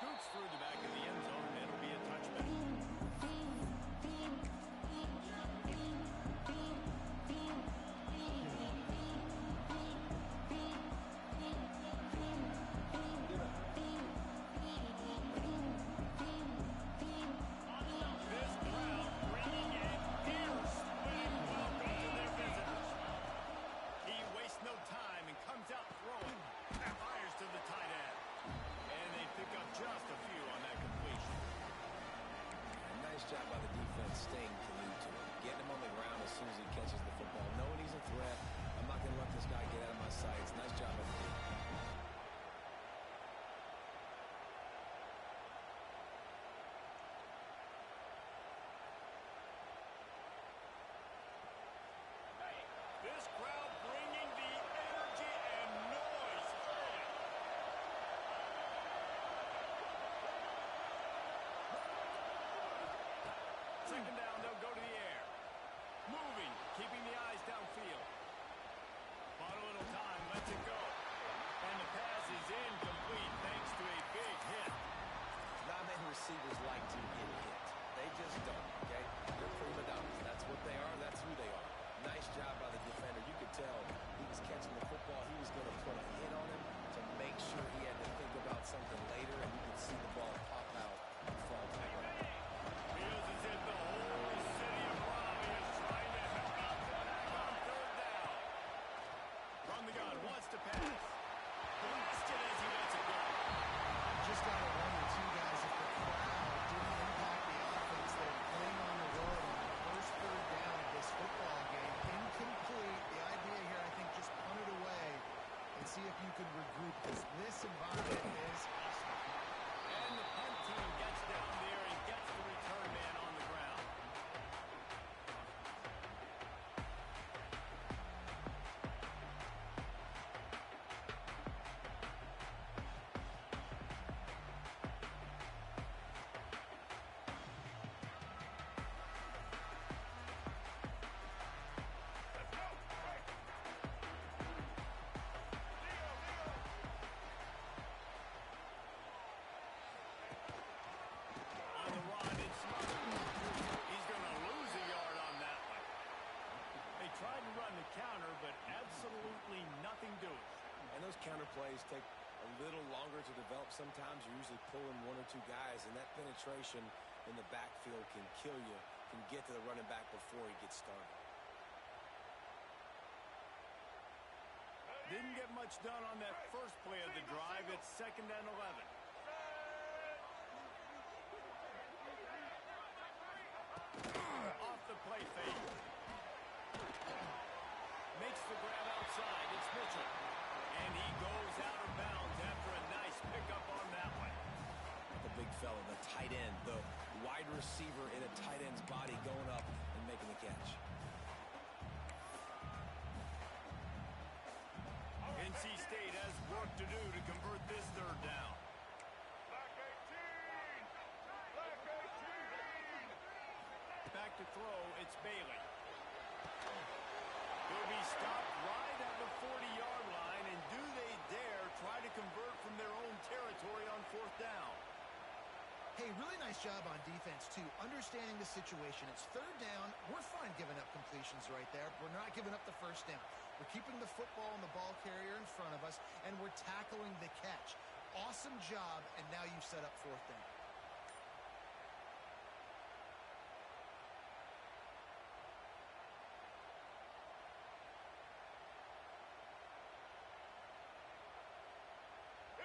Scoots through the back of the end zone, and it'll be a touchback. Out throwing, fires to the tight end, and they pick up just a few on that completion. A nice job by the defense staying glued to him, getting him on the ground as soon as he catches the football, knowing he's a threat. I'm not going to let this guy get out of my sights. Nice job by the defense. This crowd bringing the energy and noise early. Second down, they'll go to the air. Moving, keeping the eyes downfield. Bought a little time, lets it go. And the pass is incomplete thanks to a big hit. Not many receivers like to get hit. They just don't, okay? They're prima donnas. That's what they are. That's who they are. Nice job by the defender. You could tell he was catching the football. He was going to put a hit on him to make sure he had to think about something later, and you could see the ball pop out and fall back. Feels as if the whole city of Raleigh is trying to help out the back on third down. From the gun, wants to pass. Blasted as he lets it go. Just got to wonder, too, guys, if the crowd didn't impact the offense. They're playing on the road on the first third down of this football game. Incomplete. The idea here, I think, just punt it away and see if you can regroup, because this environment is hostile. And the punt team gets down there and gets the return man on the ground. Tried to run the counter, but absolutely nothing doing. And those counter plays take a little longer to develop. Sometimes you're usually pulling one or two guys, and that penetration in the backfield can kill you, can get to the running back before he gets started. Didn't get much done on that first play of the drive. It's 2nd and 11. Off the play fake. Makes the grab outside. It's Mitchell. And he goes out of bounds after a nice pickup on that one. The big fella, the tight end, the wide receiver in a tight end's body going up and making the catch. NC State has work to do to convert this third down. Back to throw, it's Bailey. He'll be stopped right at the 40-yard line, and do they dare try to convert from their own territory on 4th down? Hey, really nice job on defense, too, understanding the situation. It's 3rd down. We're fine giving up completions right there. We're not giving up the 1st down. We're keeping the football and the ball carrier in front of us, and we're tackling the catch. Awesome job, and now you've set up 4th down.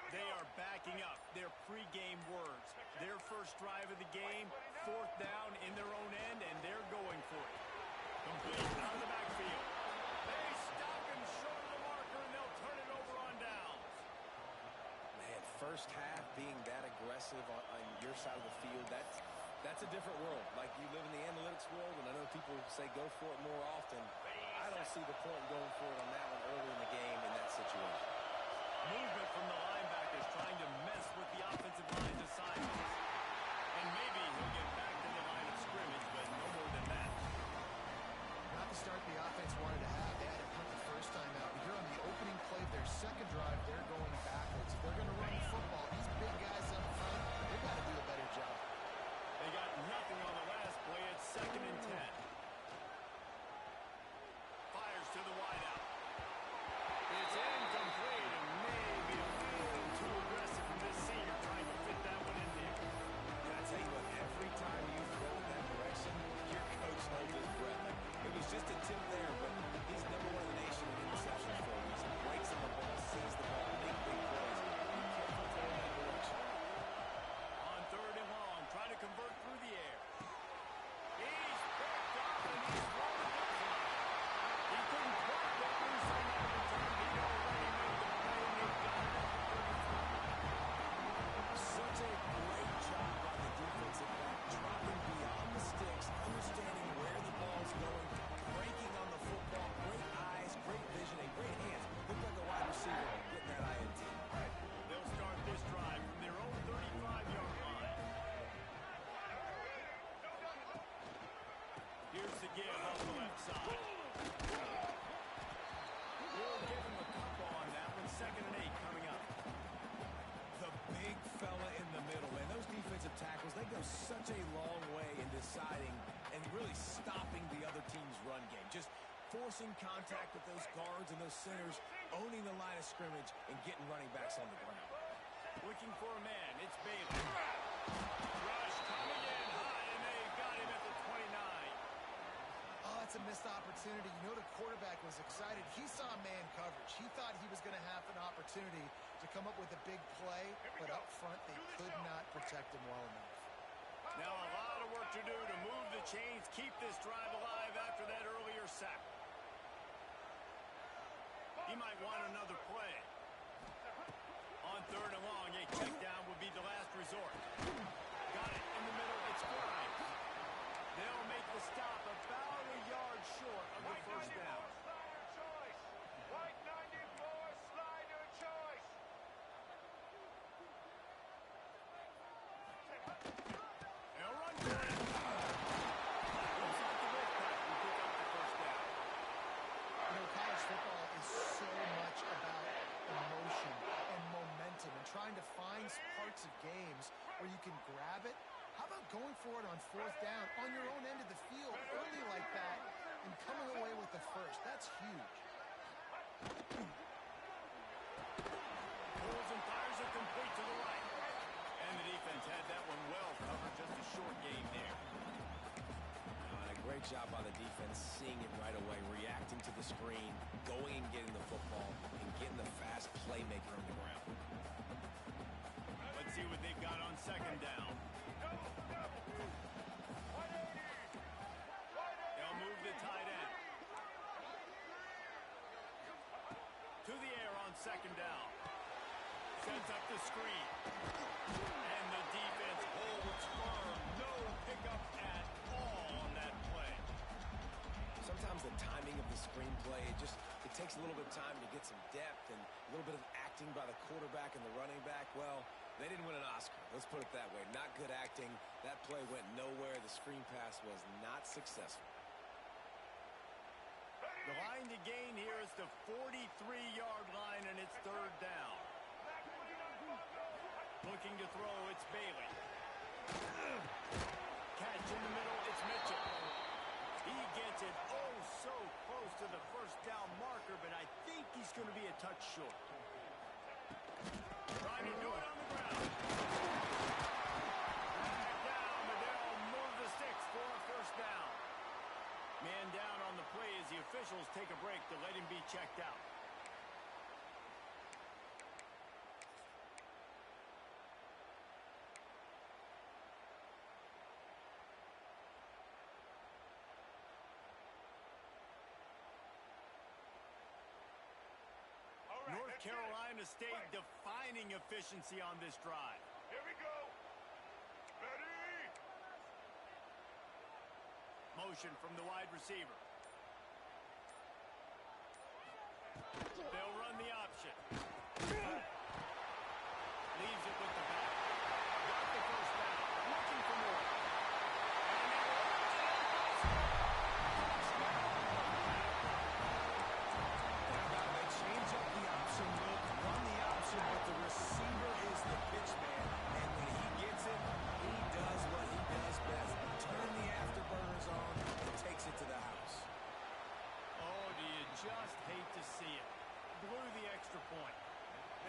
They are backing up their pregame words. Their first drive of the game, 4th down in their own end, and they're going for it. Complete out of the backfield. They stop him short of the marker, and they'll turn it over on downs. Man, first half being that aggressive on your side of the field, that's a different world. Like, you live in the analytics world, and I know people say go for it more often. I don't see the point in going for it on that one early in the game in that situation. Movement from the linebackers trying to mess with the offensive line's assignments. And maybe he'll get back to the line of scrimmage, but no more than that. Not the start the offense wanted to have. They had to punt the first time out. But here on the opening play of their second drive, they're going backwards. If they're going to run the football, these big guys up front, side. We'll give him a couple on that one. 2nd and 8 coming up. The big fella in the middle, man. Those defensive tackles, they go such a long way in deciding and really stopping the other team's run game. Just forcing contact with those guards and those centers, owning the line of scrimmage, and getting running backs on the ground. Looking for a man. It's Bailey. Rush coming in high, and they got him at the 29. Oh, it's a missed opportunity. You know the quarterback was excited. He saw man coverage. He thought he was going to have an opportunity to come up with a big play, but up front they could not protect him well enough. Now a lot of work to do to move the chains, keep this drive alive after that earlier sack. He might want another play. On 3rd and long, a check down would be the last resort. Got it in the middle. It's Grimes. They'll make the stop about a yard short of the first down. White 94, slide your choice. They'll run for it. Looks like the Wolfpack will pick up the first down. You know, college football is so much about emotion and momentum and trying to find parts of games where you can grab it. How about going for it on 4th down on your own end of the field early like that and coming away with the first? That's huge. Pulls and fires it complete to the right. And the defense had that one well covered. Just a short game there. A great job by the defense, seeing it right away, reacting to the screen, going and getting the football, and getting the fast playmaker on the ground. Let's see what they've got on 2nd down. They'll move the tight end. To the air on 2nd down. Sets up the screen. And the defense holds firm. No pickup at all on that play. Sometimes the timing of the screenplay, it takes a little bit of time to get some depth and a little bit of acting by the quarterback and the running back. Well, they didn't win an Oscar. Let's put it that way. Not good acting. That play went nowhere. The screen pass was not successful. The line to gain here is the 43-yard line, and it's 3rd down. Looking to throw, it's Bailey. Catch in the middle, it's Mitchell. He gets it so close to the first down marker, but I think he's going to be a touch short. Trying to do it on the ground. Back down, but they'll move the sticks for a first down. Man down on the play as the officials take a break to let him be checked out. North Carolina State defining efficiency on this drive. Here we go. Ready? Motion from the wide receiver. They'll run the option. Leaves it with the back. Got the first down. Looking for more. Change up the option look, run the option, but the receiver is the pitch man. And when he gets it, he does what he does best. Turn the afterburners on and takes it to the house. Oh, do you just hate to see it. Blew the extra point.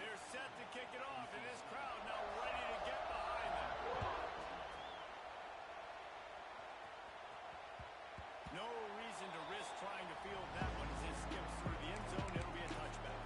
They're set to kick it off, and this crowd now ready to get behind them. No reason to risk trying to field that one as it skips through the end zone. It'll be a touchback.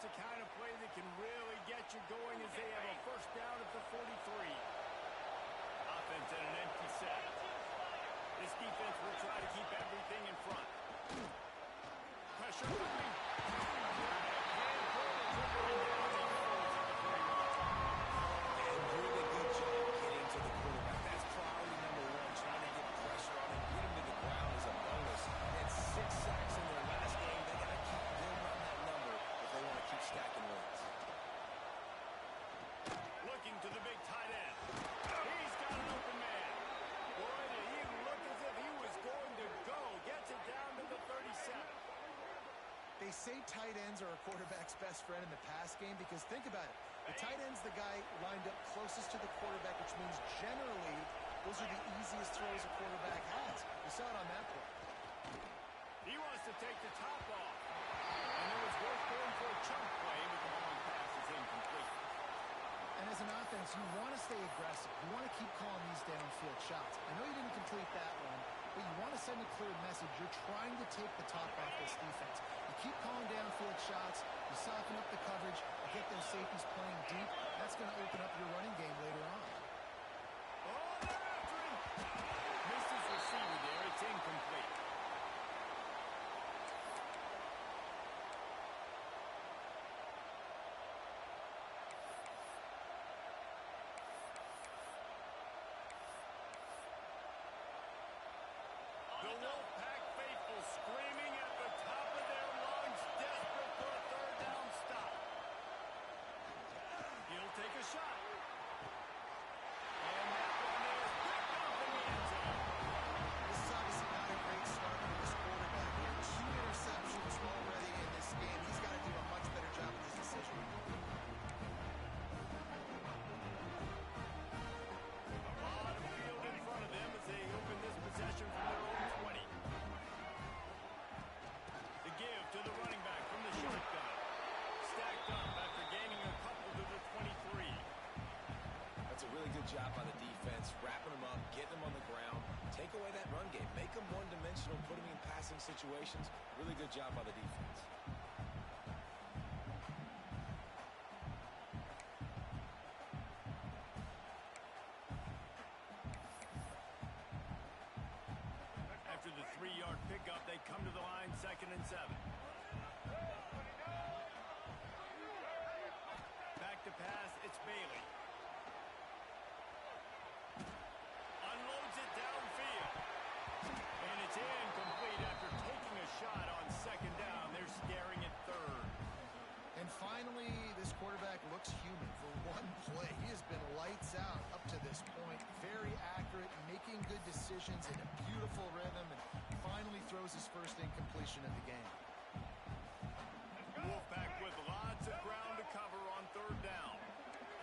That's the kind of play that can really get you going as they have a first down at the 43. Offense at an empty set. This defense will try to keep everything in front. Pressure coming. Really good job getting to the quarterback. That's priority number one, trying to get pressure on him. Get him to the ground is a bonus. And 6 sacks in their last game. They got to keep building on that number if they want to keep stacking wins. Looking to the big tight end. He's got an open man. Boy, did he look as if he was going to go. Gets it down to the 37. They say tight ends are a quarterback's best friend in the pass game because think about it. The tight end's the guy lined up closest to the quarterback, which means generally those are the easiest throws a quarterback has. You saw it on that play. He wants to take the top off. And it was worth going for a chunk play, but the long pass is incomplete. And as an offense, you want to stay aggressive. You want to keep calling these downfield shots. I know you didn't complete that one, but you want to send a clear message. You're trying to take the top off this defense. You keep calling downfield shots. You soften up the coverage. You get those safeties playing deep. That's going to open up your running game later on. Oh, they're after him. Misses receiver there. It's incomplete. The Wolfpack faithful screaming at the top of their lungs, desperate for a third down stop. He'll take a shot. And that one is picked up in the end zone. This is obviously not a great start for this quarterback here. 2 interceptions already in this game. He's got to do a much better job with his decision. A lot of field in front of them as they open this possession from their own 20. The give to the running back from the shotgun. Stacked up after gaining a couple to the 23. That's a really good job by the defense, wrapping them up, getting them on the ground, take away that run game, make them one-dimensional, put them in passing situations. Really good job by the defense. After the 3-yard pickup, they come to the line, 2nd and 7. Back to pass, it's Bailey. Unloads it downfield. And it's incomplete after taking a shot on 2nd down. They're staring at 3rd. And finally, this quarterback looks human for one play. He has been lights out up to this point. Very accurate, making good decisions in a beautiful rhythm, and finally throws his first incompletion of the game. Wolfpack with lots of ground to cover on 3rd down.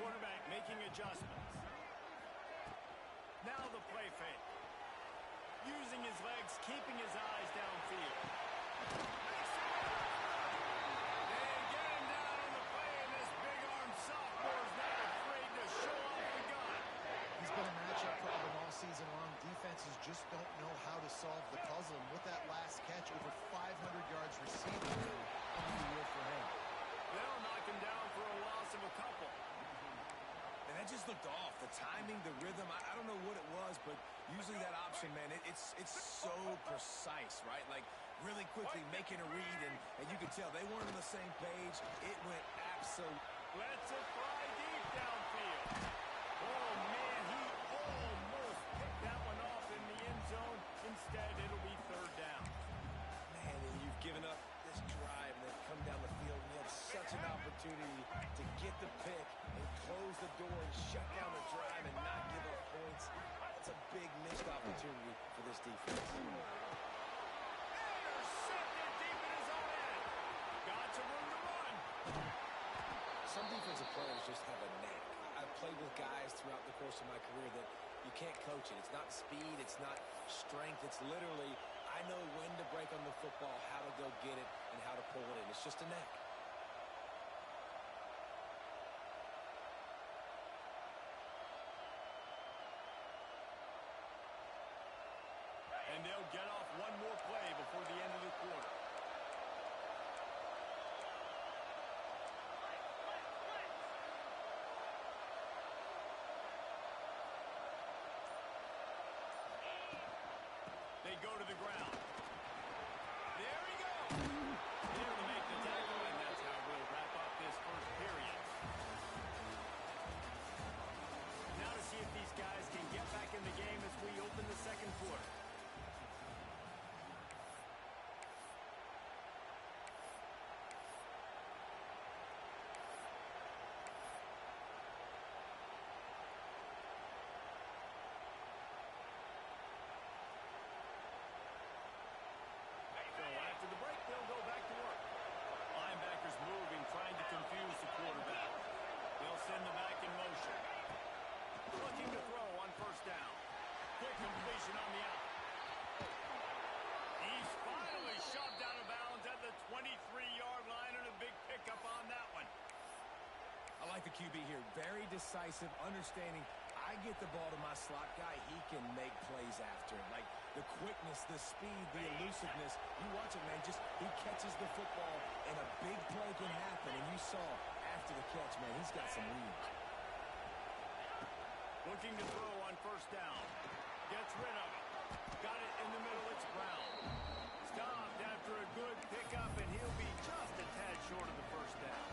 Quarterback making adjustments. Now the play fake. Using his legs, keeping his eyes downfield. They get him down on the play, and this big-arm sophomore is not afraid to show off the gun. He's been a matchup problem all season long. Defenses just don't know how to solve the puzzle. And with that last catch, over 500 yards receiving now on the year for him. They'll knock him down for a loss of a couple. And that just looked off. The timing, the rhythm, I don't know what it was, but usually that option, man, it's so precise, right? Like, really quickly making a read, and you can tell they weren't on the same page. It went absolutely. Lets it fly deep downfield. Oh, man, he almost picked that one off in the end zone. Instead, it'll be 3rd down. Man, and you've given up this drive and then come down the field, and you had such an opportunity to get the pick and close the door and shut down the drive and not give up points. That's a big missed opportunity for this defense. Intercepted deep in his own end. Got some room to run. Some defensive players just have a knack. I've played with guys throughout the course of my career that you can't coach it. It's not speed, it's not strength. It's literally, I know when to break on the football, how to go get it, and how to pull it in. It's just a knack. And they'll get off one more play before the end of the quarter. to the ground. There he goes. There to make the tackle, and that's how we'll wrap up this first period. Now to see if these guys can get back in the game as we open the second quarter. So after the break, they'll go back to work. Linebackers moving, trying to confuse the quarterback. They'll send the back in motion. Looking to throw on first down. Quick completion on the out. He's finally shoved out of bounds at the 23-yard line, and a big pickup on that one. I like the QB here. Very decisive, understanding. I get the ball to my slot guy, he can make plays after. Like the quickness, the speed, the elusiveness. You watch it, man. Just he catches the football, and a big play can happen. And you saw after the catch, man, he's got some read. Looking to throw on first down. Gets rid of it. Got it in the middle. It's Brown. Stopped after a good pickup, and he'll be just a tad short of the first down.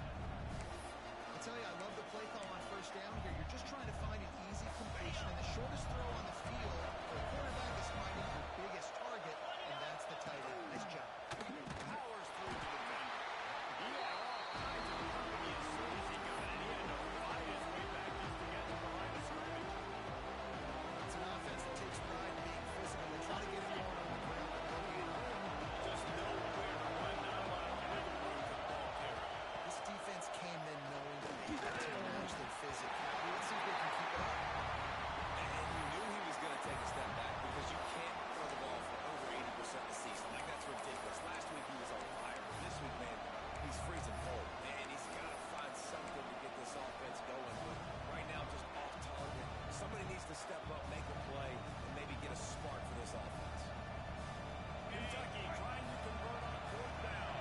I tell you, I love the play call on first down here. You're just trying to find an easy completion, and the shortest throw on the field for a quarterback is finding your biggest target, and that's the tight end. Nice job. Powers through the defender. He had all kinds of company as soon as he got it. He had to fight his way back just to get to the line of scrimmage. It's an offense that takes pride in being physical. They try to get him going on the ground, but they'll gain on him. Just nowhere to run. Not a lot of wiggle room for the ball carrier. This defense came in knowing that they had to match their physicality. Let's see if they can keep it up. And you knew he was going to take a step back because you can't throw the ball for over 80% of the season. Like, that's ridiculous. Last week he was on fire, but this week, man, he's freezing cold. And he's got to find something to get this offense going. But right now, just off target. Somebody needs to step up, make a play, and maybe get a spark for this offense. Kentucky trying to convert on fourth down.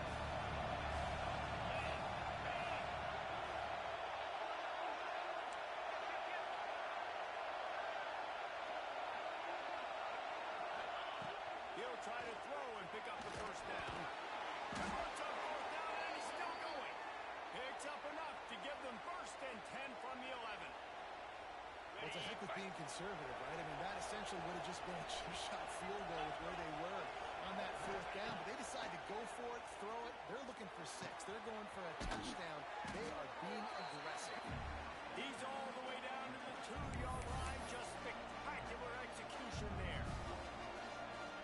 He'll try to throw and pick up the first down. Converts on fourth down, and he's still going. Picks up enough to give them first and 10 from the 11. Well, it's a heck with being conservative, right? I mean, that essentially would have just been a two-shot field goal with where they were on that fourth down. But they decide to go for it, throw it. They're looking for 6. They're going for a touchdown. They are being aggressive. He's all the way down to the 2-yard line. Just spectacular execution there.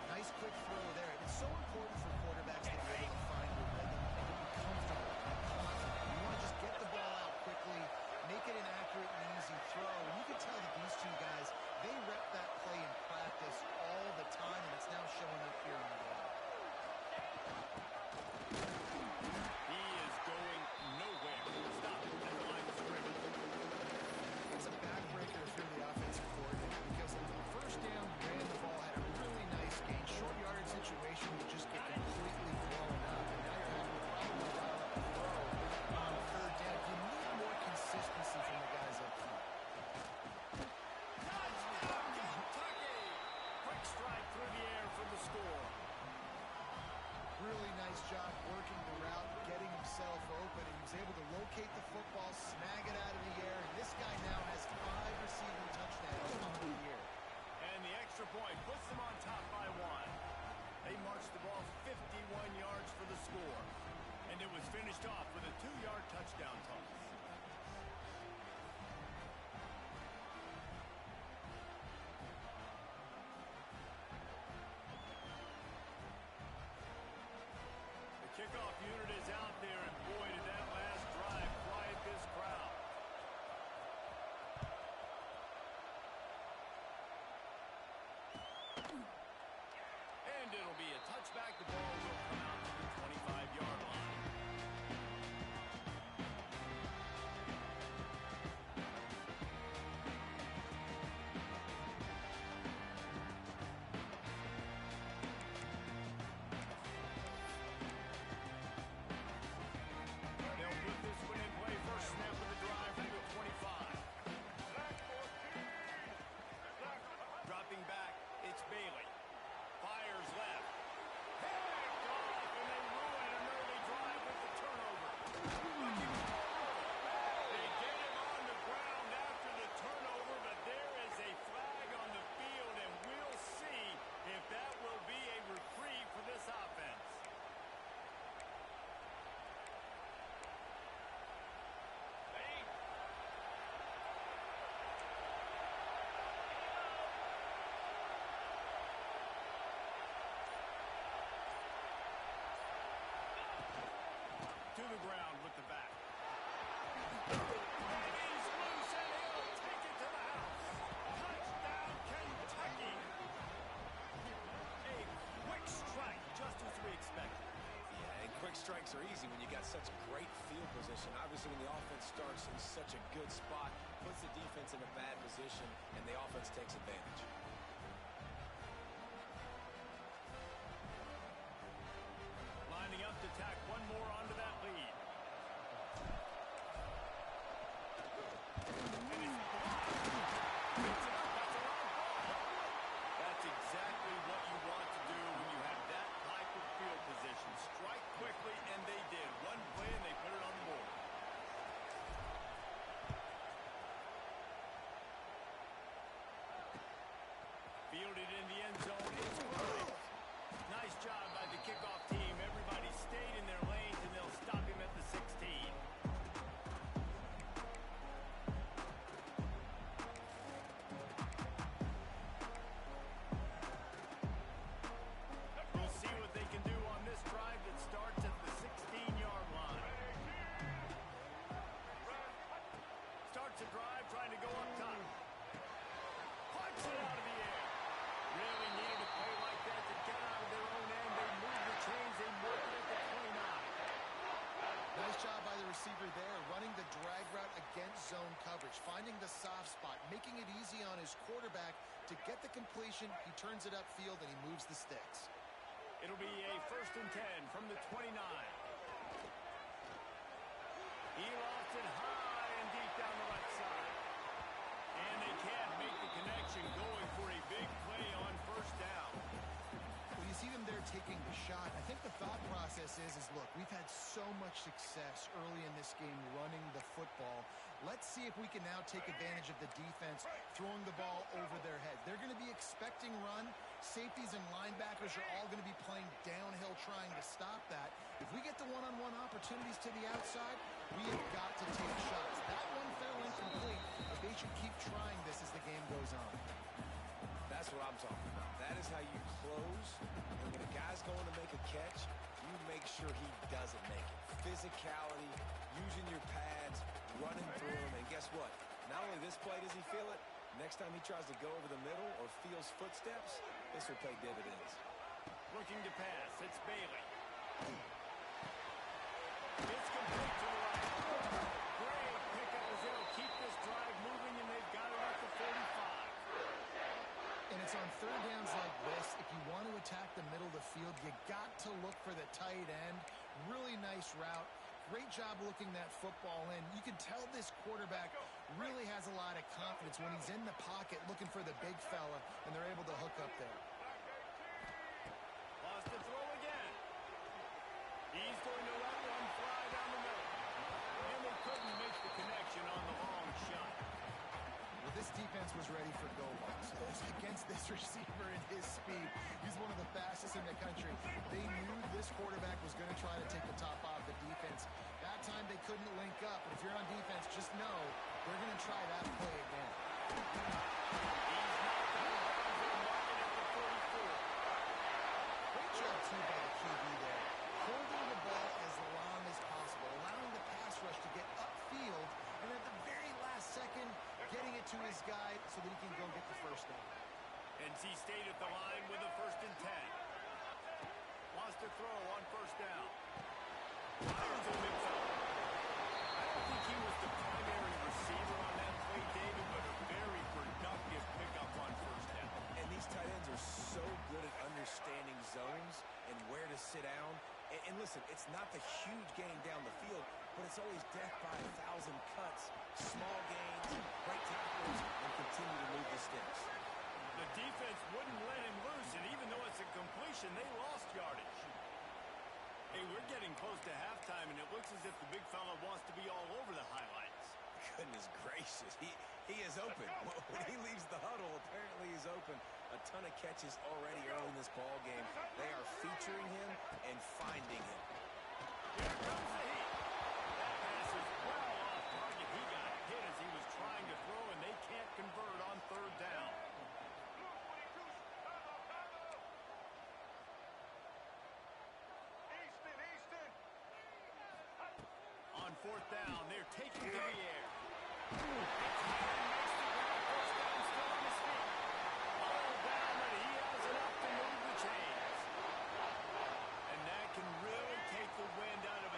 Nice quick throw there. It's so important for quarterbacks to be able to find your rhythm and to be comfortable and confident. You want to just get the ball out quickly, make it an accurate and easy throw. And you can tell that these two guys, they rep that play in practice all the time, and it's now showing up here in the game. He is going nowhere. Stop it at the line of scrimmage. It's a backbreaker if you're the offensive coordinator because on the first down, you ran the ball, had a really nice gain. Short yardage situation, you just get completely blown up. And now you're having to probably dial up a throw on third down. You need more consistency from the guys up front. Touchdown, Kentucky! Quick strike through the air for the score. Really nice job working the route, getting himself open, and he was able to locate the football, snag it out of the air. And this guy now has 5 receiving touchdowns on the year. And the extra point puts them on top by 1. They marched the ball 51 yards for the score. And it was finished off with a 2-yard touchdown toss. The kickoff unit is out there, and boy, did that last drive quiet this crowd. And it'll be a touchback. The ball will come out to the 25-yard line. They'll put this one in play. First snap of the drive from the 25. Dropping back, it's Bailey. Fires breaks are easy when you got such great field position. Obviously, when the offense starts in such a good spot, puts the defense in a bad position, and the offense takes advantage. Lining up to tack one more onto that lead. And it's blocked. Picks it up. That's a long ball. That's exactly what you want to do when you have that type of field position. Strike quickly, and they did. One play, and they put it on the board. Fielded in the end zone. It's right. Nice job by the kickoff team. Everybody stayed in their lanes, and they'll stop him at the 16. We'll see what they can do on this drive that starts at the 16-yard line. Starts a drive trying to go up top. Punts it out of the air. Really needed a play like that to get out of their own end. They move the chains. They work it at the 29. Nice job by the receiver there, running the drag route against zone coverage, finding the soft spot, making it easy on his quarterback to get the completion. He turns it upfield, and he moves the sticks. It'll be a 1st and 10 from the 29. He lofts it high and deep down the left side. And they can't make the connection, going for a big play on 1st down. Well, you see them there taking the shot. I think the thought process is look, we've had so much success early in this game running the football. Let's see if we can now take advantage of the defense throwing the ball over their head. They're going to be expecting run. Safeties and linebackers are all going to be playing downhill trying to stop that. If we get the one-on-one opportunities to the outside, we have got to take shots. That one fell incomplete, but they should keep trying this as the game goes on. That's what I'm talking about. That is how you close. And when a guy's going to make a catch, you make sure he doesn't make it. Physicality, using your pads, running through him. And guess what? Not only this play does he feel it, next time he tries to go over the middle or feels footsteps, this will pay dividends. Looking to pass. It's Bailey. It's complete to the right. Great pickup as they'll keep this drive moving, and they've got it up to 45. And it's on third downs like this. If you want to attack the middle of the field, you got to look for the tight end. Really nice route. Great job looking that football in. You can tell this quarterback really has a lot of confidence when he's in the pocket looking for the big fella, and they're able to hook up there. Lost the throw again. He's going to let one fly down the middle. And they couldn't make the connection on the long shot. Well, this defense was ready for go-balls. Against this receiver and his speed, he's one of the fastest in the country. They knew this quarterback was going to try to take the top off the defense. That time they couldn't link up, but if you're on defense, just know they're going to try that play again. He's knocked out of bounds. They're marking at the 44. Great job, too, by the QB there. Holding the ball as long as possible, allowing the pass rush to get upfield, and at the very last second, getting it to his guy so that he can go get the 1st down. NC State at the line with a 1st and 10. Wants to throw on 1st down. Fires him himself. I don't think he was the primary receiver on that play, David, but a very productive pickup on 1st down. And these tight ends are so good at understanding zones and where to sit down. And listen, it's not the huge gain down the field, but it's always death by 1,000 cuts, small gains, break tackles, and continue to move the sticks. The defense wouldn't let him loose, and even though it's a completion, they lost yardage. Hey, we're getting close to halftime, and it looks as if the big fella wants to be all over the highlights. Goodness gracious, he is open. When he leaves the huddle, apparently he's open. A ton of catches already early in this ball game. They are featuring him and finding him. Here comes the heat. That pass is well off target. He got hit as he was trying to throw, and they can't convert on 3rd down. On 4th down, they're taking to the air. It's high and makes the grab. 1st down, still on his feet. All down, but he has enough to move the chains. And that can really take the wind out of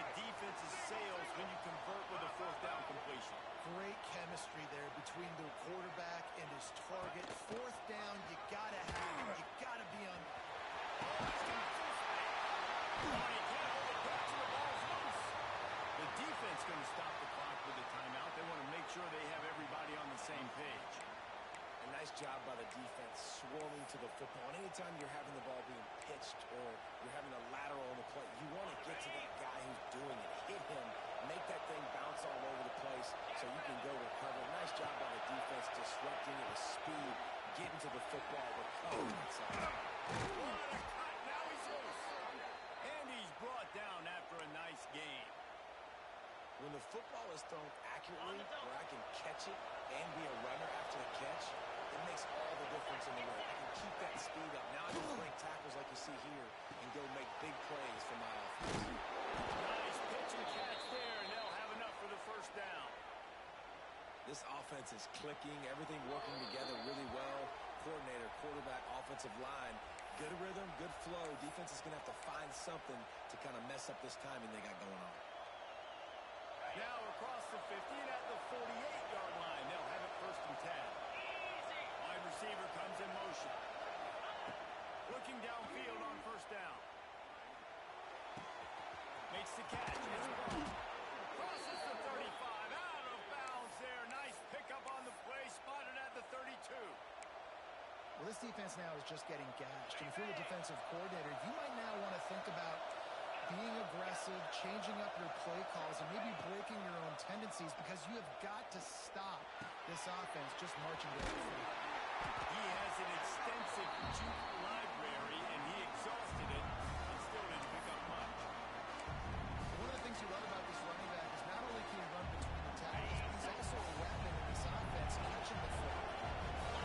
Nice job by the defense swarming to the football. And anytime you're having the ball being pitched or you're having a lateral on the play, you want to get to that guy who's doing it. Hit him, make that thing bounce all over the place so you can go recover. Nice job by the defense disrupting it with speed, getting to the football, recovering inside. What a cut. Now he's loose. And he's brought down after a nice game. When the football is thrown accurately, where I can catch it and be a runner after the catch, it makes all the difference in the world. I can keep that speed up. Now I can break tackles like you see here and go make big plays for my offense. Nice pitch and catch there, and they'll have enough for the first down. This offense is clicking, everything working together really well. Coordinator, quarterback, offensive line, good rhythm, good flow. Defense is going to have to find something to kind of mess up this timing they got going on. Now across the 50 and at the 48-yard line. They'll have it 1st and 10. Wide receiver comes in motion. Looking downfield on 1st down. Makes the catch. It's ball. Crosses the 35. Out of bounds there. Nice pickup on the play. Spotted at the 32. Well, this defense now is just getting gashed. And if you're the defensive coordinator, you might now want to think about being aggressive, changing up your play calls, and maybe breaking your own tendencies because you have got to stop this offense just marching down the field. He has an extensive juke library, and he exhausted it and still didn't pick up much. One of the things you love about this running back is not only can he run between the tackles, but he's also a weapon in this offense, catching the football.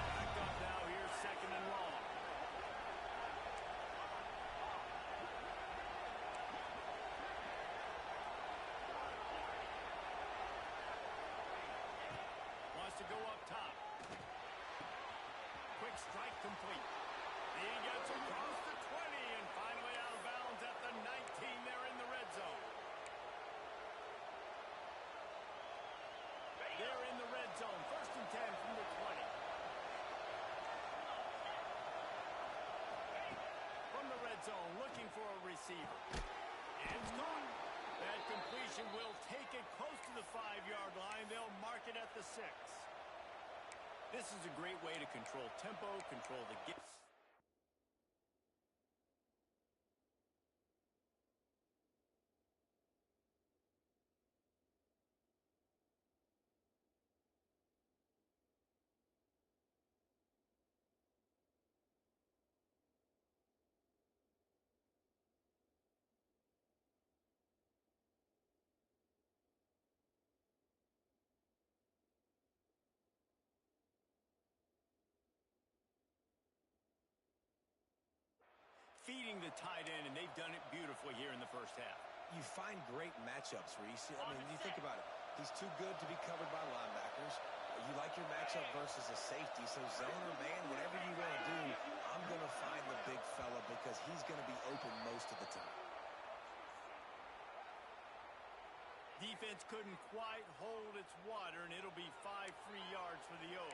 Back up now here, 2nd and long. Wants to go up top. Quick strike complete. He gets across the 20 and finally out of bounds at the 19. They're in the red zone. They're in the red zone. 1st and 10 from the 20. From the red zone, looking for a receiver. And it's caught. That completion will take it close to the 5-yard line. They'll mark it at the 6. This is a great way to control tempo, control the game. Feeding the tight end, and they've done it beautifully here in the 1st half. You find great matchups, Reese. I mean, you think about it. He's too good to be covered by linebackers. You like your matchup versus a safety. So zone or man, whatever you want to do, I'm going to find the big fella because he's going to be open most of the time. Defense couldn't quite hold its water, and it'll be 5 free yards for the O.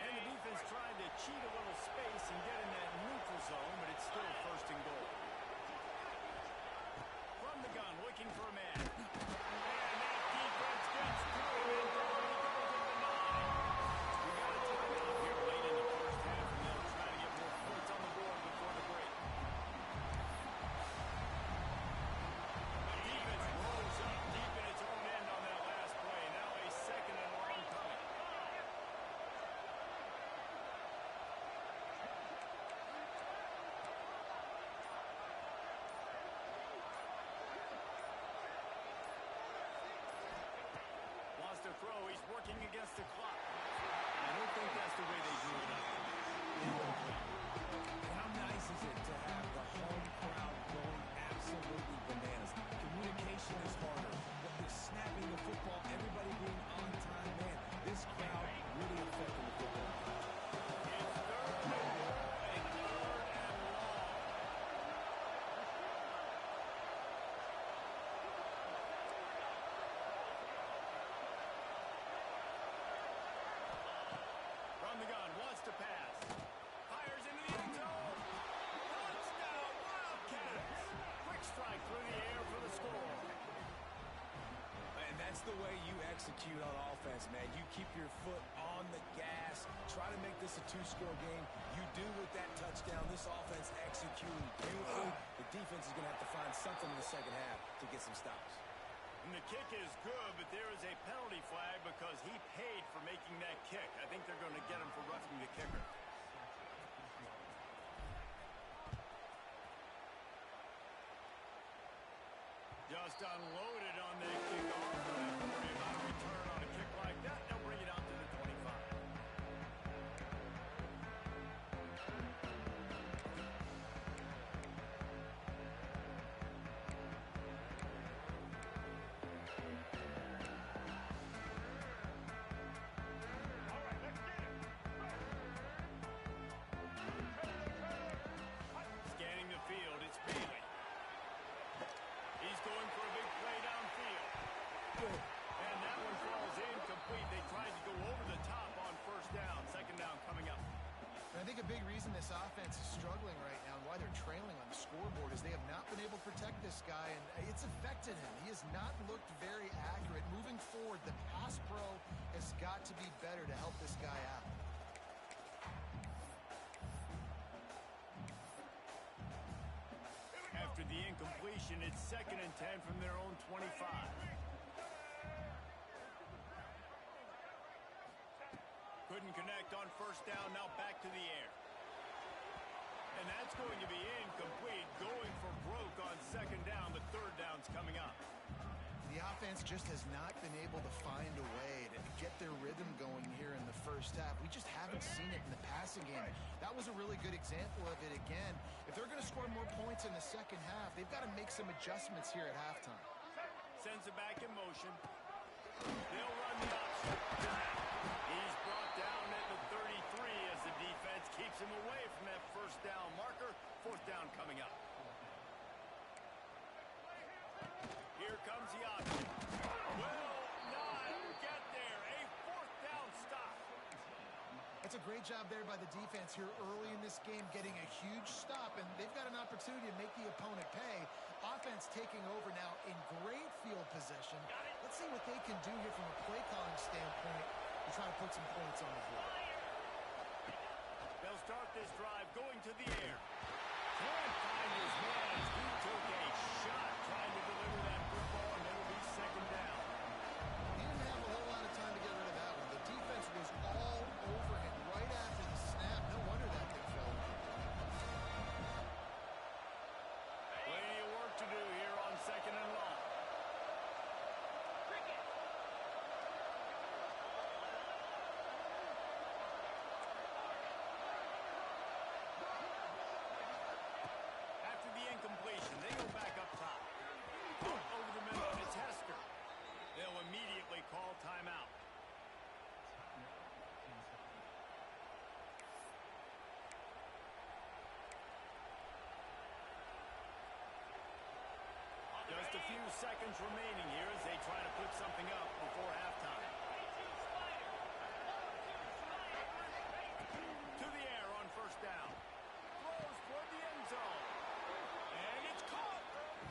And the defense trying to cheat a little space and get in that neutral zone, but it's still 1st and goal. From the gun, looking for a man. And that defense gets through and goes at the 9. We got a timeout here late in the 1st half, and they'll try to get more points on the board before the break. Defense rolls up deep in its own end on that last play. Now a 2nd and long coming. Wants to throw. He's working against the clock. I don't think that's the way they drew it up. And how nice is it to have the home crowd going absolutely bananas? Communication is harder, but they're snapping the football, everybody being on time. Man, this crowd really affecting the football. It's 3rd and goal and 3rd and long. From the gun, wants to pass. Fires into the end zone. Touchdown, Wildcats. Quick strike through the air for the score. And that's the way you execute on offense, man. You keep your foot on the gas. Try to make this a two-score game. You do with that touchdown. This offense executing beautifully. The defense is going to have to find something in the second half to get some stops. And the kick is good, but there is a penalty flag because he paid for making that kick. I think they're going to get him for roughing the kicker. Just unloaded on that kickoff. Don't worry about a return on a kick like that. They'll bring it out to the 25. All right, let's get it. Scanning the field, it's Bailey. He's going for a big play downfield. And that one falls incomplete. They tried to go over the top on first down. Second down coming up. And I think a big reason this offense is struggling right now and why they're trailing on the scoreboard is they have not been able to protect this guy, and it's affected him. He has not looked very accurate. Moving forward, the pass pro has got to be better to help this guy out. After the incompletion, it's 2nd and 10 from their own 25. Couldn't connect on first down, now back to the air. And that's going to be incomplete. Going for broke on second down. The third down's coming up. The offense just has not been able to find a way to get their rhythm going here in the first half. We just haven't seen it in the passing game. That was a really good example of it again. If they're going to score more points in the second half, they've got to make some adjustments here at halftime. Sends it back in motion. They'll run the option. He's brought down at the 33 as the defense keeps him away from that first down marker. Fourth down coming up. Here comes the option. Will not get there. A fourth down stop. It's a great job there by the defense here early in this game, getting a huge stop, and they've got an opportunity to make the opponent pay. Offense taking over now in great field position. Let's see what they can do here from a play calling standpoint to try to put some points on the board. They'll start this drive going to the air. Can't find his man. He took a shot trying to deliver that football, and it'll be second down. He didn't have a whole lot of time to get rid of that one. The defense was all over him right after the snap. No wonder that thing fell. Plenty of work to do here on second and long. After the incompletion, they go back up top. Over the middle, and it's Hester. They'll immediately call timeout. Just a few seconds remaining here as they try to put something up before halftime. To the air on first down. Throws toward the end zone. And it's caught.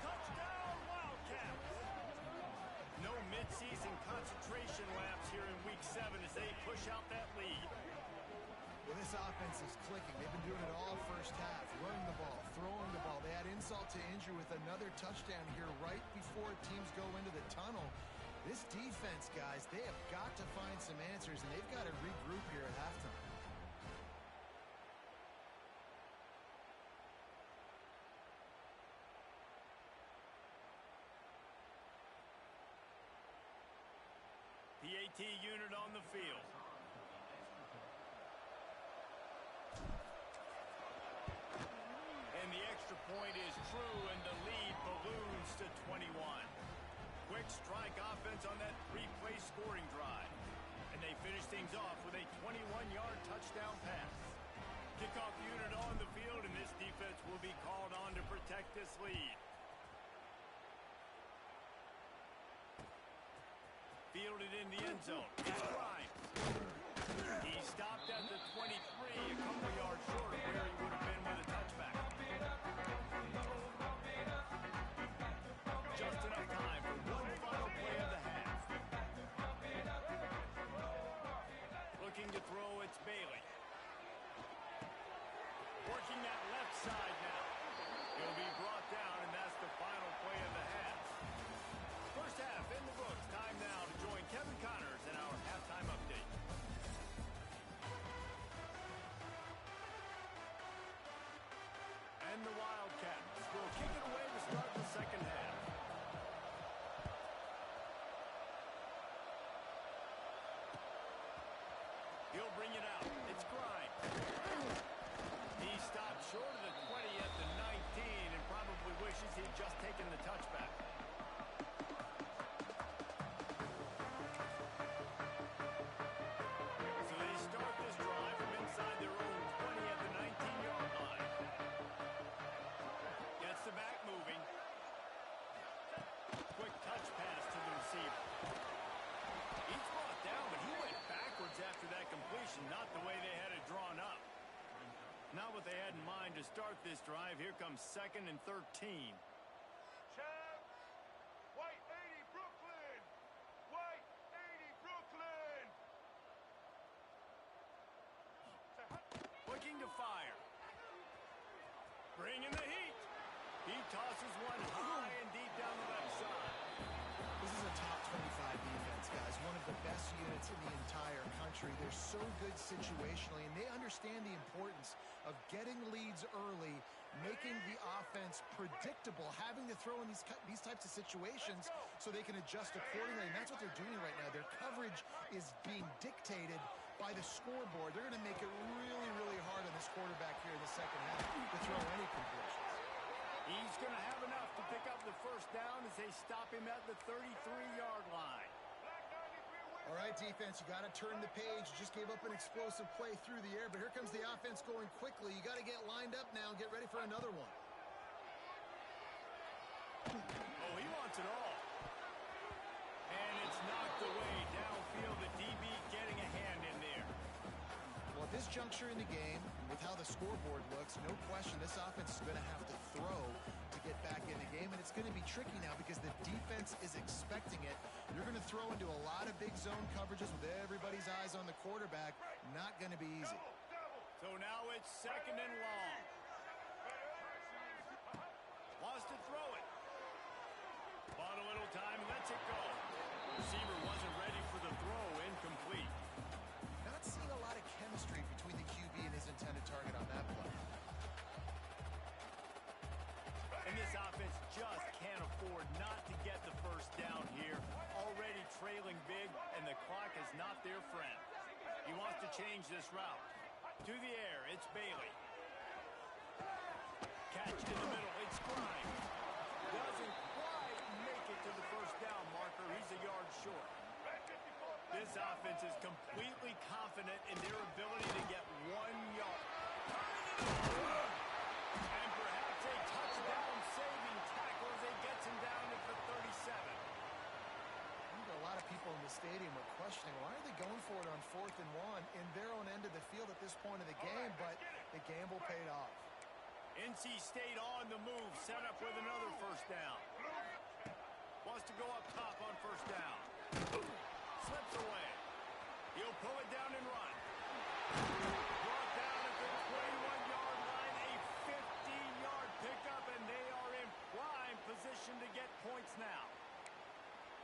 Touchdown, Wildcats. No midseason concentration laps here in Week 7 as they push out that lead. Well, this offense is clicking. They've been doing it all first half, running the ball, throwing the ball. They had insult to injury with another touchdown here right before teams go into the tunnel. This defense, guys, they have got to find some answers, and they've got to regroup here at halftime. The AT unit on the field. And the extra point is true, and the lead balloons to 21. Quick strike offense on that three-play scoring drive. And they finish things off with a 21-yard touchdown pass. Kickoff unit on the field, and this defense will be called on to protect this lead. Fielded in the end zone. It's Grimes. He stopped at the 23, a couple yards short of where he would have been with a touchback. Just enough time for one final play of the half. Not what they had in mind to start this drive. Here comes 2nd and 13. Ncaa, White 80 Brooklyn. White 80 Brooklyn. Looking to fire. Bringing the heat. He tosses one high and deep down the left side. This is a top 25 defense, guys. One of the best units in the entire country. They're so good situationally, and they understand the importance of getting leads early, making the offense predictable, having to throw in these types of situations so they can adjust accordingly, and that's what they're doing right now. Their coverage is being dictated by the scoreboard. They're going to make it really, really hard on this quarterback here in the second half to throw any completions. He's going to have enough to pick up the first down as they stop him at the 33-yard line. All right, defense, you got to turn the page. You just gave up an explosive play through the air, but here comes the offense going quickly. You got to get lined up now and get ready for another one. Oh, he wants it all. And it's knocked away downfield. The DB getting a hand in there. Well, at this juncture in the game, with how the scoreboard looks, no question this offense is going to have to throw to get back in the game, and it's going to be tricky now because the defense is expecting it. You're going to throw into a lot of big zone coverages with everybody's eyes on the quarterback. Not going to be easy. So now it's 2nd and long. Wants to throw it. Bought a little time, lets it go. Receiver wasn't ready for the throw, incomplete. Not seeing a lot of chemistry between the QB and his intended target on that play. And this offense just can't afford not to get the first down here. Already trailing big, and the clock is not their friend. He wants to change this route. To the air, it's Bailey. Catch in the middle, it's Grimes. Doesn't quite make it to the first down marker. He's a yard short. This offense is completely confident in their ability to get 1 yard. And perhaps a touchdown-saving tackle as he gets him down at the 37. I think a lot of people in the stadium are questioning, why are they going for it on 4th and 1 in their own end of the field at this point of the game, but the gamble paid off. NC State on the move, set up with another first down. Wants to go up top on first down. Slips away. He'll pull it down and run. Brought down at the 21-yard line, a 15-yard pickup, and they are in prime position to get points now.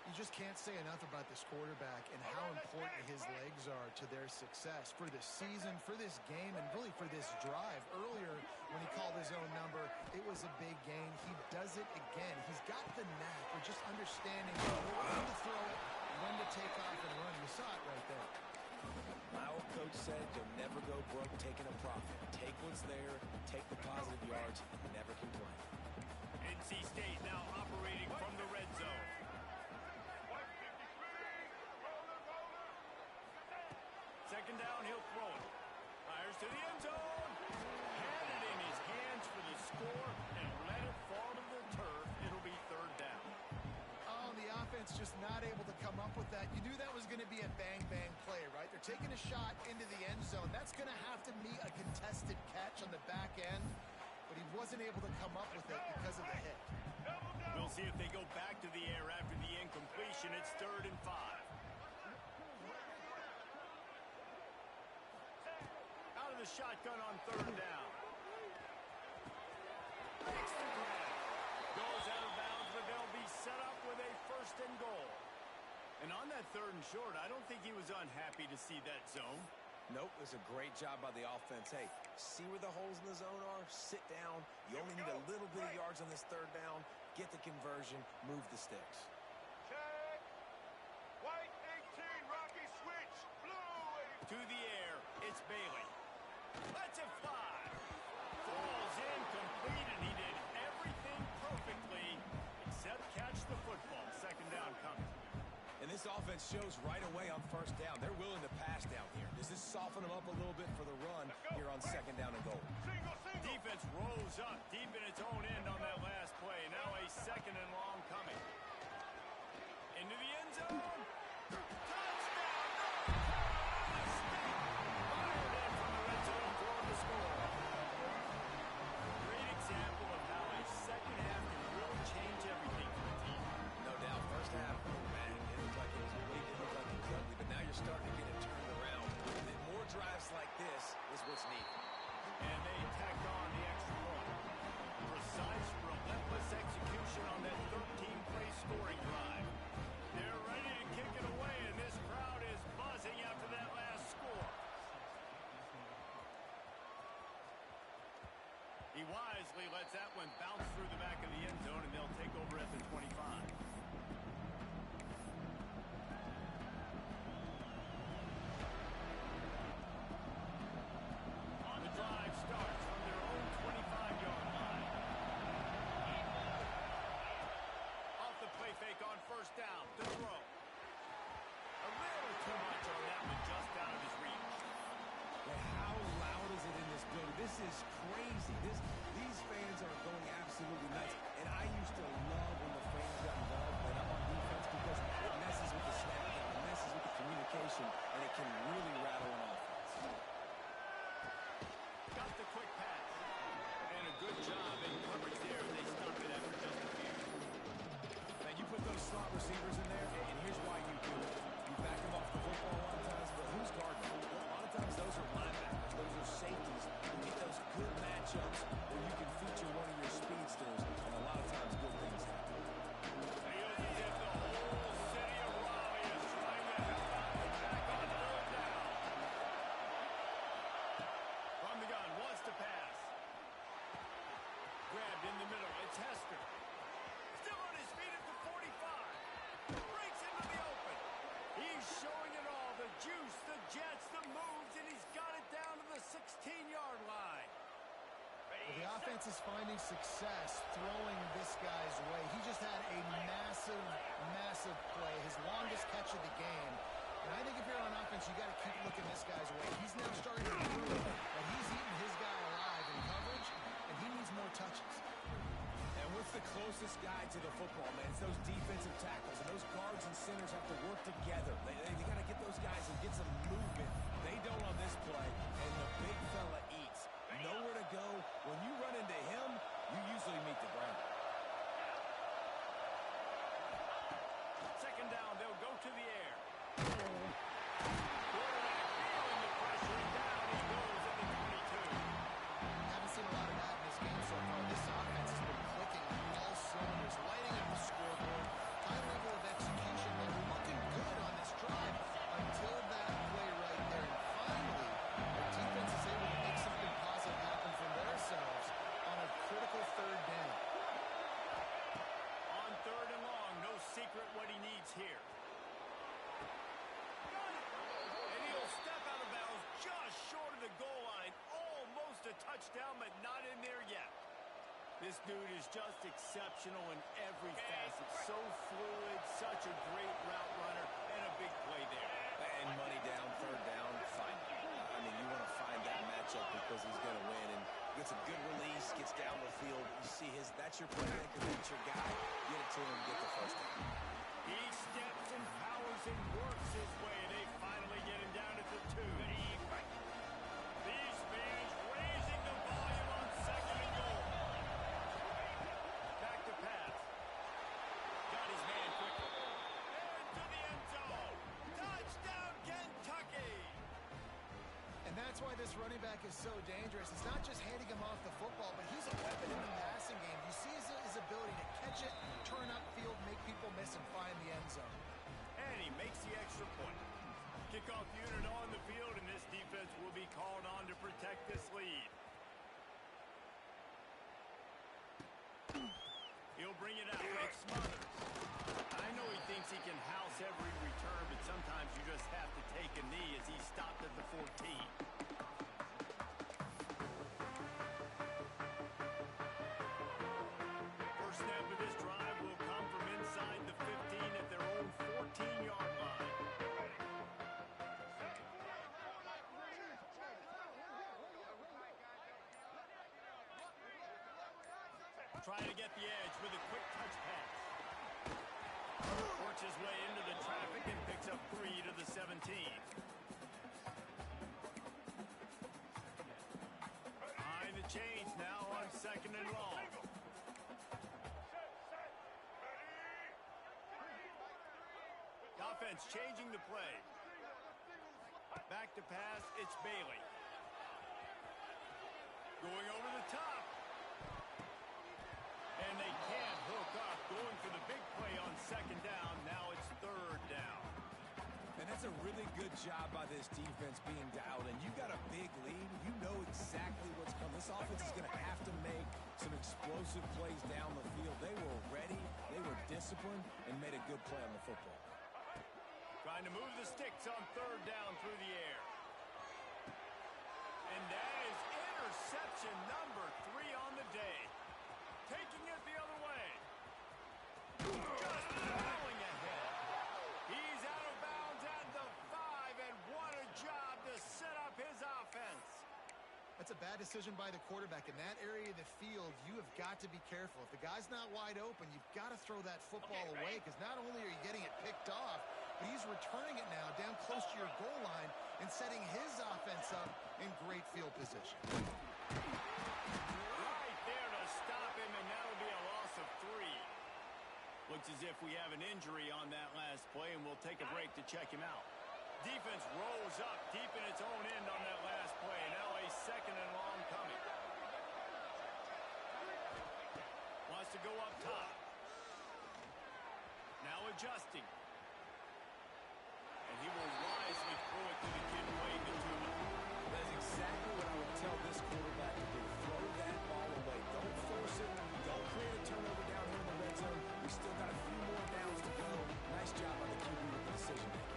You just can't say enough about this quarterback and how important his legs are to their success for this season, for this game, and really for this drive. Earlier, when he called his own number, it was a big gain. He does it again. He's got the knack for just understanding when to throw it, when to take off and run. You saw it right there. My old coach said you'll never go broke taking a profit. Take what's there, take the positive yards, and never complain. NC State now operating from the red zone. Second down, he'll throw it. Fires to the end zone. Had it in his hands for the score and let it fall to the turf. It'll be 3rd down. Oh, the offense just not able to come up with that. You knew that was going to be a bang-bang play, right? They're taking a shot into the end zone. That's going to have to be a contested catch on the back end, but he wasn't able to come up with it because of the hit. We'll see if they go back to the air after the incompletion. It's 3rd and 5. Out of the shotgun on 3rd down. Makes the grab. Goes out of bounds, but they'll be set up with a 1st and goal. And on that 3rd and short, I don't think he was unhappy to see that zone. Nope, it was a great job by the offense. Hey, see where the holes in the zone are? Sit down. You only need a little bit of yards on this 3rd down. Get the conversion. Move the sticks. Check. White 18, Rocky switch. Blue 80. To the air, it's Bailey. Lets it fly. Falls in, complete, and he did everything perfectly except catch the football. 2nd down coming. And this offense shows right away on 1st down. They're willing to pass down here. Does this soften them up a little bit for the run here on 2nd down and goal? Single. Defense rose up deep in its own end on that last play. Now a 2nd and long coming. Into the end zone. Touchdown! Fired in from the red zone for the score. He wisely lets that one bounce through the back of the end zone, and they'll take over at the 25. The drive starts from their own 25-yard line. Off the play fake on first down. To throw. A little too much on that one, just out of his reach. And how loud is it in this building? This is crazy. These fans are going absolutely nuts. And I used to love when the fans got involved when I'm on defense because it messes with the snap count, it messes with the communication, and it can really rattle an offense. Got the quick pass. And a good job in coverage there. They stop it after just a few. Now, you put those slot receivers in there, and here's why you do it. You back them off the football a lot of times, but who's guarding them? Well, a lot of times those are linebackers. Those are safeties. You get those good matchups where you can feature one of your speedsters, and a lot of times good things happen. Feels as if the whole city of Raleigh is trying to help out the back on third down. From the gun, wants to pass. Grabbed in the middle. It's Hester. Still on his feet at the 45. Breaks into the open. He's showing it all. The juice, the jets, the moves, and he's got it down to the 16-yard line. The offense is finding success throwing this guy's way. He just had a massive, massive play, his longest catch of the game. And I think if you're on offense, you got to keep looking this guy's way. He's now starting to prove that he's eating his guy alive in coverage, and he needs more touches. And what's the closest guy to the football, man? It's those defensive tackles, and those guards and centers have to work together. They got to get those guys and get some movement. They don't on this play, and the big fella eats. Nowhere to go. When you run into him, you usually meet the ground. Second down, they'll go to the air. Quarterback feeling the pressure, and down he goes at the 22. Haven't seen a lot of that in this game so far. This offense has been clicking on all cylinders, lighting up the scoreboard, high level of execution. They were looking good on this drive until that play right there. And finally, their defense is able to make something positive happen for themselves on a critical third down. On third and long, no secret what he needs here. And he'll step out of bounds just short of the goal line. Almost a touchdown, but not in there yet. This dude is just exceptional in every facet. So fluid, such a great route runner, and a big play there. And money down, third down, fine. I mean, you want to find that matchup because he's going to win. And gets a good release, gets down the field. You see that's your playmaker, that's your guy. Get it to him, get the first down. He steps and powers and works his way. They finally get him down at the 2. These fans raising the volume on second and goal. Back to pass. Got his man quickly. Into the end zone. Touchdown, Kentucky. And that's why this running back is so dangerous. It's not just handing him off the football, but he's a weapon in the passing game. You see his ability to catch it, turn upfield, make people miss, and find the end zone. And he makes the extra point. Kickoff unit on the field, and this defense will be called on to protect this lead. He'll bring it out. It's Smothers. I know he thinks he can house every return, but sometimes you just have to take a knee as he stopped at the 14. First snap of this drive will come from inside the 15 at their own 14-yard line. Trying to get the edge with a quick touch pass. Works his way into the traffic and picks up 3 to the 17. Behind the chains now on second and long. The offense changing the play. Back to pass, it's Bailey. Going over the top. And they can't hook up. Going for the big play on second down. Now it's third down. And that's a really good job by this defense being dialed in. You got a big lead. You know exactly what's coming. This offense is going to have to make explosive plays down the field. They were ready, they were disciplined, and made a good play on the football. Trying to move the sticks on third down through the air. And that is interception number 3 on the day. Taking it the other way. Just plowing ahead. He's out of bounds at the 5, and what a job to set up his offense. That's a bad decision by the quarterback. In that area of the field, you have got to be careful. If the guy's not wide open, you've got to throw that football away, because not only are you getting it picked off, but he's returning it now down close to your goal line and setting his offense up in great field position. Right there to stop him, and that'll be a loss of 3. Looks as if we have an injury on that last play, and we'll take a break to check him out. Defense rose up deep in its own end on that last play. Now a second and long coming. Wants to go up top. Now adjusting. And he will wisely throw it to the kid waiting to him. That's exactly what I would tell this quarterback to do. Throw that ball away. Don't force it. Don't create a turnover down here in the red zone. We still got a few more downs to go. Nice job by the QB with the decision making.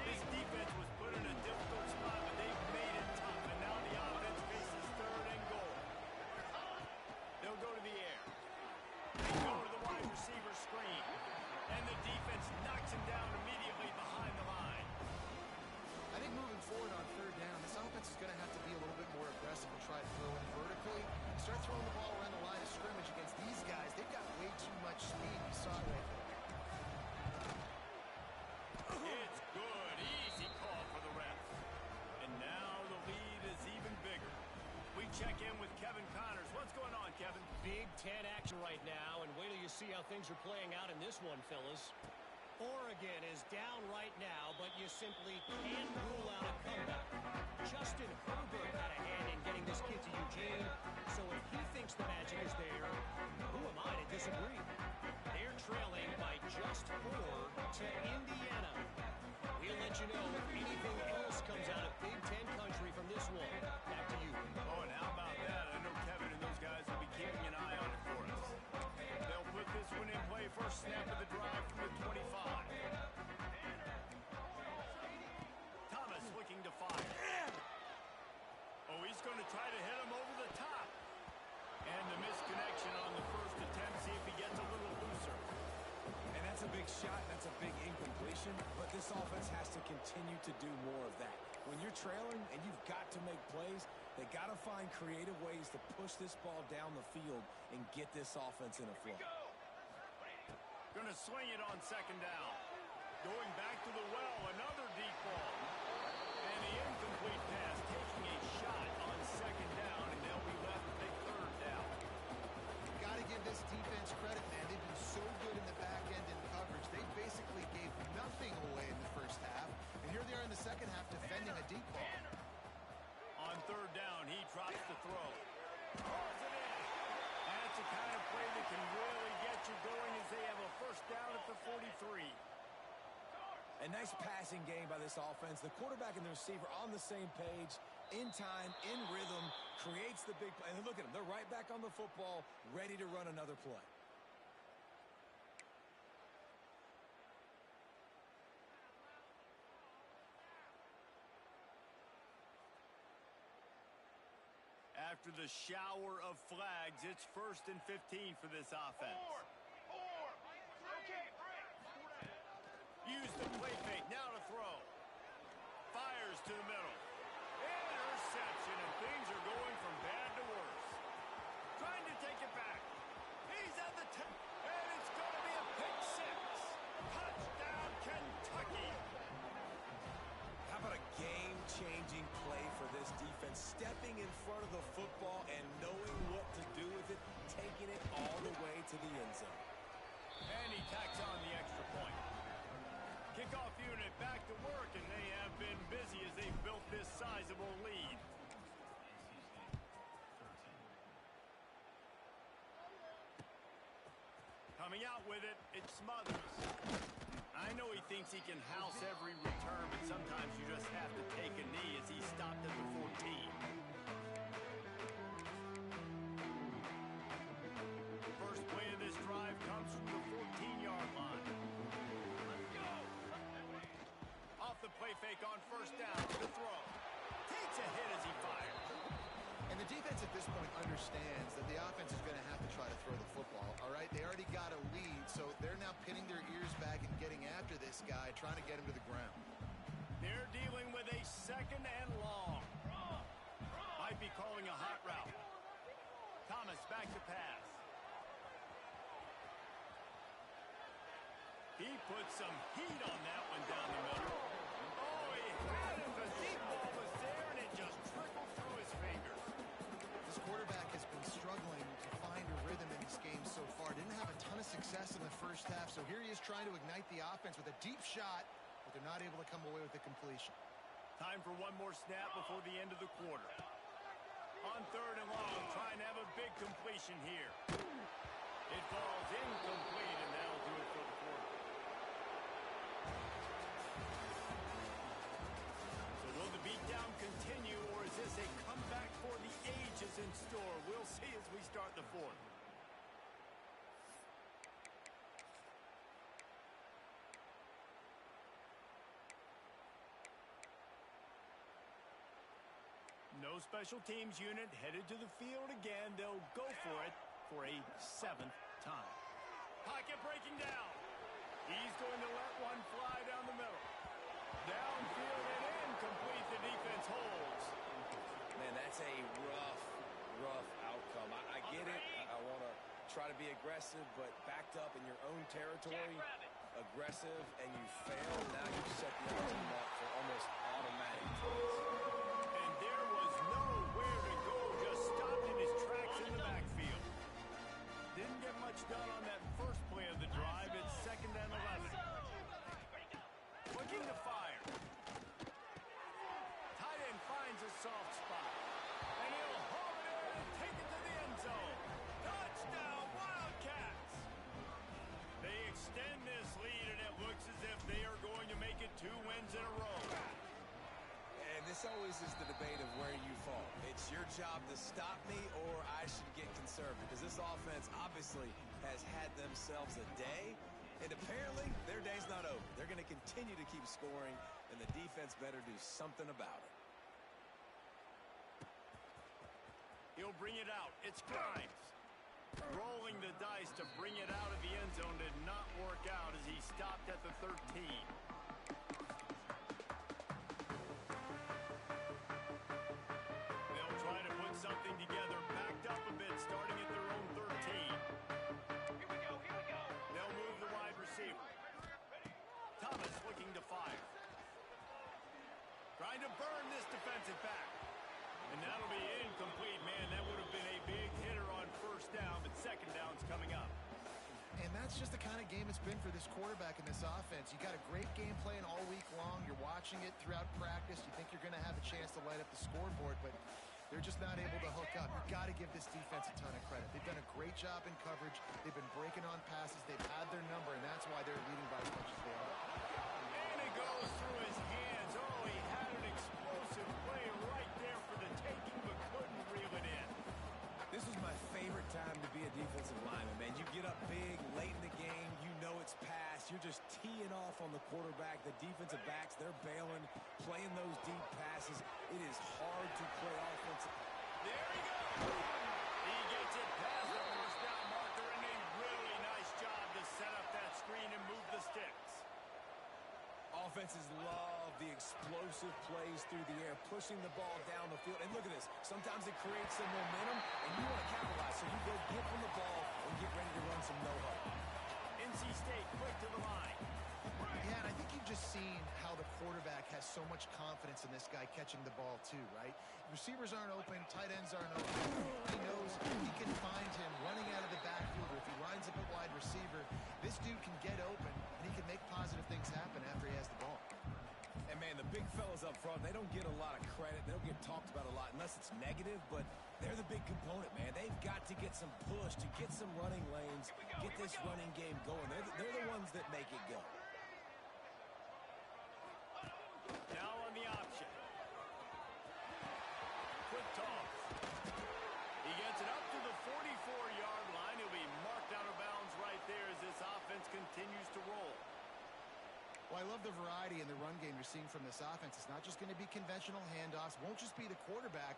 This defense was put in a difficult spot, but they've made it tough, and now the offense faces third and goal. They'll go to the air. They go to the wide receiver screen, and the defense knocks him down immediately behind the line. I think moving forward on third down, this offense is going to have to be a little bit more aggressive and try to throw it vertically. Start throwing the ball around the line of scrimmage against these guys. They've got way too much speed. You saw it right there. It's good. Easy call for the ref. And now the lead is even bigger. We check in with Kevin Connors. What's going on, Kevin? Big Ten action right now, and wait till you see how things are playing out in this one, fellas. Oregon is down right now, but you simply can't rule out a comeback. Justin Herbert had a hand in getting this kid to Eugene, so if he thinks the magic is there, who am I to disagree? They're trailing by just 4 to Indiana. We'll let you know if anything else comes out of Big Ten country from this one. Back to you. Oh, and how about that? I know Kevin and those guys will be keeping an eye on it for us. They'll put this one in play. First snap of the drive from the 25. Thomas looking to fire. Oh, he's going to try to hit him over the top. And the misconnection on the first attempt. See if he gets a little looser. And that's a big shot. That's a big incompletion. But this offense has to continue to do more of that. When you're trailing and you've got to make plays, they got to find creative ways to push this ball down the field and get this offense in a flow. Going to swing it on second down. Going back to the well, another deep ball. And the incomplete pass taking a shot on second down, and they'll be left to take third down. Got to give this defense credit, man. They've been so good in the back end in coverage. They basically gave nothing away in the first half, and here they are in the second half defending a deep ball. On third down, he drops the throw. Throws it in. That's the kind of play that can really get you going as they have a first down at the 43. A nice passing game by this offense. The quarterback and the receiver on the same page, in time, in rhythm, creates the big play. And look at them. They're right back on the football, ready to run another play. After the shower of flags, it's 1st and 15 for this offense. Use the play fake, now to throw. Fires to the middle. Interception, and things are going from bad to worse. Trying to take it back. He's at the 10, and it's going to be a pick 6. Touchdown, Kentucky. How about a game-changing play for this defense? Stepping in front of the football and knowing what to do with it, taking it all the way to the end zone. And he tacks on the extra point. Kickoff unit back to work, and they have been busy as they've built this sizable lead. Coming out with it, it's Smothers. I know he thinks he can house every return, but sometimes you just have to take a knee as he stopped at the 14. First play of this drive comes from the 14-yard line. Let's go! Off the play fake on first down to throw. Takes a hit as he fires. And the defense at this point understands that the offense is going to have to try to throw the football, all right? They already got a lead, so they're now pinning their ears back and getting after this guy, trying to get him to the ground. They're dealing with a second and long. Might be calling a hot route. Thomas back to pass. He put some heat on that one down the middle. Oh, he had it. The deep ball was there, and it just trickled through his fingers. This quarterback has been struggling to find a rhythm in this game so far. Didn't have a ton of success in the first half, so here he is trying to ignite the offense with a deep shot, but they're not able to come away with the completion. Time for one more snap before the end of the quarter. On third and long, trying to have a big completion here. It falls incomplete, and that'll do it for the quarter. So will the beatdown continue, or is this a comeback for the ages in store? We'll see as we start the fourth. No special teams unit headed to the field again. They'll go for it for a 7th time. Pocket breaking down. He's going to let one fly down the middle. Downfield and incomplete. The defense holds. Man, that's a rough outcome. I get it. I want to try to be aggressive, but backed up in your own territory, aggressive, and you fail. Now you set the other team up for almost automatic points. And there was nowhere to go, just stopped in his tracks in the backfield. Didn't get much done on that first play of the drive. It's 2nd and 11. Looking to fire. Tight end finds a soft spot. And he'll haul it in and take it to the end zone. Touchdown, Wildcats! They extend this lead, and it looks as if they are going to make it 2 wins in a row. And this always is the debate of where you fall. It's your job to stop me, or I should get conservative, because this offense obviously has had themselves a day, and apparently their day's not over. They're going to continue to keep scoring, and the defense better do something about it. He'll bring it out. It's Grimes. Rolling the dice to bring it out of the end zone did not work out as he stopped at the 13. They'll try to put something together, backed up a bit, starting at their own 13. Here we go. They'll move the wide receiver. Thomas looking to fire. Trying to burn this defensive back. And that'll be incomplete, man. That would have been a big hitter on first down, but second down's coming up. And that's just the kind of game it's been for this quarterback and this offense. You got a great game plan all week long. You're watching it throughout practice. You think you're going to have a chance to light up the scoreboard, but they're just not able to hook up. You've got to give this defense a ton of credit. They've done a great job in coverage. They've been breaking on passes. They've had their number, and that's why they're leading by as much as they are. And it goes through his hands. Oh, he had an explosive play right there for the taking, but couldn't reel it in. This was my favorite time to be a defensive lineman, man. You get up big, late in the game, you know it's past. You're just teeing off on the quarterback. The defensive backs, they're bailing, playing those deep passes. It is hard to play offense. There he goes. He gets it past the first down marker, and a really nice job to set up that screen and move the sticks. Offenses love the explosive plays through the air, pushing the ball down the field. And look at this. Sometimes it creates some momentum, and you want to capitalize. So you go get from the ball and get ready to run some no-huddle. NC State quick to the line. Yeah, and I think you've just seen how the quarterback has so much confidence in this guy catching the ball too, right? Receivers aren't open, tight ends aren't open. He knows he can find him running out of the backfield, or if he lines up a wide receiver, this dude can get open, and he can make positive things happen after he has the ball. And, man, the big fellas up front, they don't get a lot of credit. They don't get talked about a lot unless it's negative, but they're the big component, man. They've got to get some push, to get some running lanes, get this running game going. They're the ones that make it go. Well, I love the variety in the run game you're seeing from this offense. It's not just going to be conventional handoffs. Won't just be the quarterback,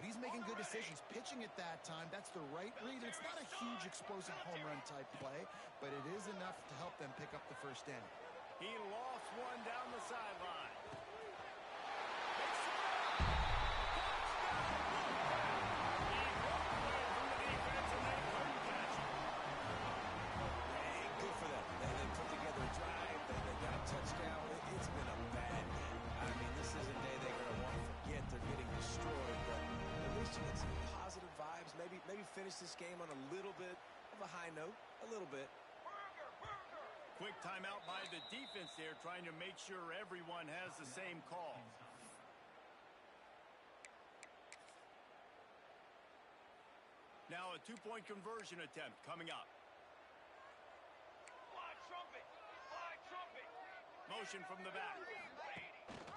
but he's making good decisions. Pitching at that time, that's the right read. It's not a huge explosive home run type play, but it is enough to help them pick up the first down. He lost one down the sideline. Good for them. They put together a drive. They got a touchdown. It's been a bad game. I mean, this is a day they're going to want to forget. They're getting destroyed, but at least you get some positive vibes. Maybe finish this game on a little bit of a high note. A little bit. Quick timeout by the defense there, trying to make sure everyone has the same call. Now a two-point conversion attempt coming up. Motion from the back.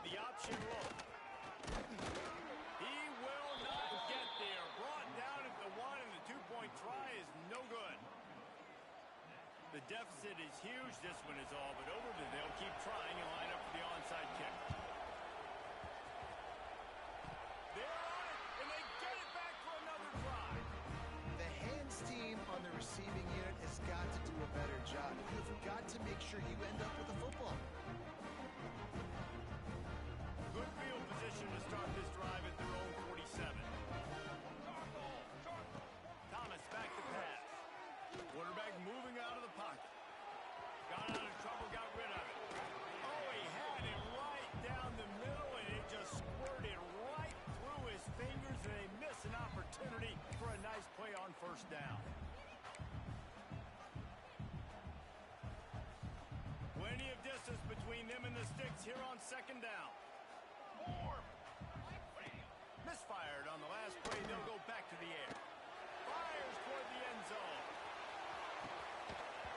The option low. He will not get there. Brought down at the one, and the two-point try is no good. The deficit is huge. This one is all but over, but they'll keep trying and line up for the onside kick. They're on it, and they get it back for another drive. The hands team on the receiving unit has got to do a better job. You've got to make sure you end up with the football. Good field position to start this drive at their own 47. Thomas back to pass. Quarterback moving out of the pocket. Got out of trouble, got rid of it. Oh, he had it right down the middle, and it just squirted right through his fingers, and they miss an opportunity for a nice play on first down. Plenty of distance between them and the sticks here on second down. Misfired on the last play. They'll go back to the air. Fires toward the end zone.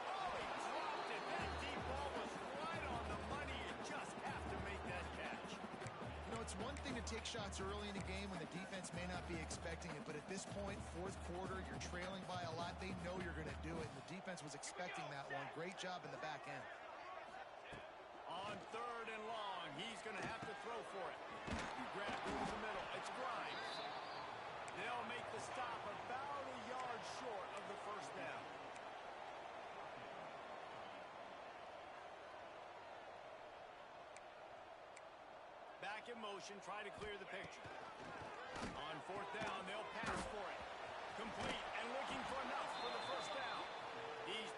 Oh, he dropped it. That deep ball was right on the money. You just have to make that catch. You know, it's one thing to take shots early in a game when the defense may not be expecting it, but at this point, fourth quarter, you're trailing by a lot. They know you're going to do it, and the defense was expecting that one. Great job in the back end. On third and long, he's going to have to throw for it. Grab through the middle. It's Grimes. They'll make the stop about a yard short of the first down. Back in motion, try to clear the picture. On fourth down, they'll pass for it. Complete and looking for enough for the first down. He's